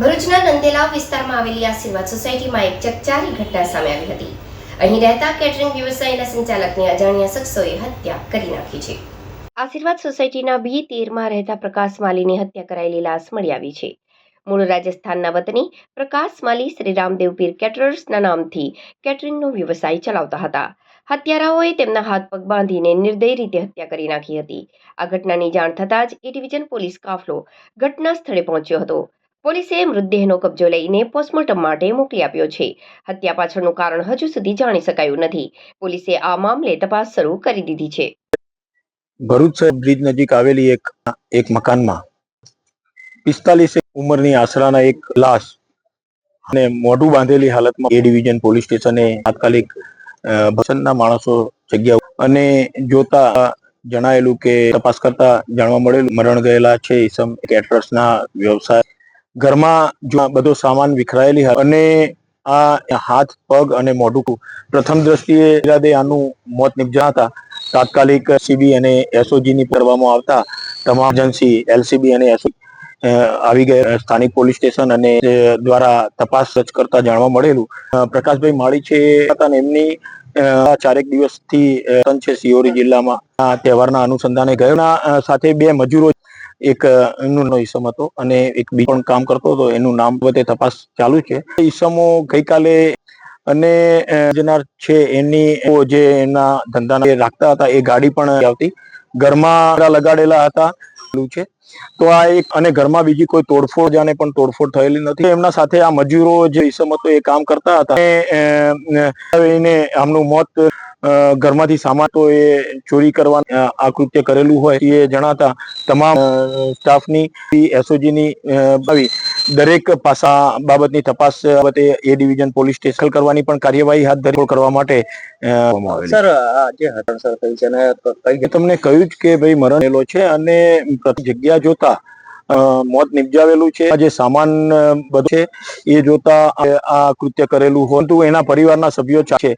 ભરૂચના નંદેલા વિસ્તારમાં આવેલી આશીર્વાદ સોસાયટીમાં એક ચકચારી ઘટના સામે આવી હતી. અહીં રહેતા કેટરિંગ વ્યવસાયના સંચાલકની અજાણ્યા શખ્સોએ હત્યા કરી નાખી છે. આશીર્વાદ સોસાયટીના B13માં રહેતા પ્રકાશ માલીની હત્યા કરાયેલી લાશ મળી આવી છે. મૂળ રાજસ્થાનના વતની પ્રકાશ માલી શ્રી રામદેવ પીર કેટરર્સના નામથી કેટરિંગનો વ્યવસાય ચલાવતા હતા. હત્યારાઓએ તેમના હાથ પગ બાંધીને નિર્દય રીતે હત્યા કરી નાખી હતી. આ ઘટનાની જાણ થતાં જ A ડિવિઝન પોલીસ કાફલો ઘટના સ્થળે પહોંચ્યો હતો. પોલીસે મૃતદેહનો કબજો લઈને પોસ્ટમોર્ટમ માટે મોકલી આપ્યો છે. હત્યા પાછળનું કારણ હજુ સુધી જાણી શકાયું નથી. પોલીસે આ મામલે તપાસ શરૂ કરી દીધી છે. ભરૂચ બ્રિજ નજીક આવેલી એક મકાનમાં 45 ઉંમરની આશરાના એક લાશ અને મોઢું બાંધેલી હાલતમાં A ડિવિઝન પોલીસ સ્ટેશને તાત્કાલિક પસંદના માણસો જગ્યા અને જોતા જણાયેલું કે તપાસ કરતા જાણવા મળેલું મરણ ગયેલા છે ઈસમ કેટરર્સના વ્યવસાય. ઘરમાં બધો સામાન વિખરાયેલી અને આ હાથ પગ અને મોઢું પ્રથમ દ્રષ્ટિએ ઈરાદે આનું મોત નિપજ્યા હતા. તાત્કાલિક LCB અને SOG ની કરવામાં આવતા તમામ એજન્સી LCB અને SOG આવી ગયા. સ્થાનિક પોલીસ સ્ટેશન અને દ્વારા તપાસ કરતા જાણવા મળેલું પ્રકાશભાઈ માળી છે અને એમની 4 દિવસથી છે સિયોરી જિલ્લામાં આ તહેવારના અનુસંધાને ગયો. સાથે 2 મજૂરો એક એમનો ઈસમ હતો અને એક બીજો પણ કામ કરતો હતો. એનું નામ વતે તપાસ ચાલુ છે. ઈસમો ગઈકાલે અને જનાર છે એની જે એમના ધંધા રાખતા હતા એ ગાડી પણ આવતી ઘરમાં લગાડેલા હતા છે. તો આ એક અને ઘરમાં બીજી કોઈ તોડફોડ જાણે પણ તોડફોડ થયેલી નથી. એમના સાથે આ મજૂરો જે ઈસમ હતો એ કામ કરતા હતા. એને આમનું મોત ઘરમાંથી સામાન તો એ ચોરી કરવાનું આ કૃત્ય કરેલું હોય એ જણાતા તમામ સ્ટાફની SOGની દરેક પાસા બાબતની તપાસ બાબતે A ડિવિઝન પોલીસ સ્ટેશન કરવાની પણ કાર્યવાહી હાથ ધરી કરવા માટે સર જે હત્યા થઈ છે ને તમને કહ્યું જ કે ભાઈ મરણેલો છે અને જગ્યા જોતા મોત નિપજાવેલું છે. જે સામાન બધો છે એ જોતા આ કૃત્ય કરેલું હોય તો એના પરિવારના સભ્યો છે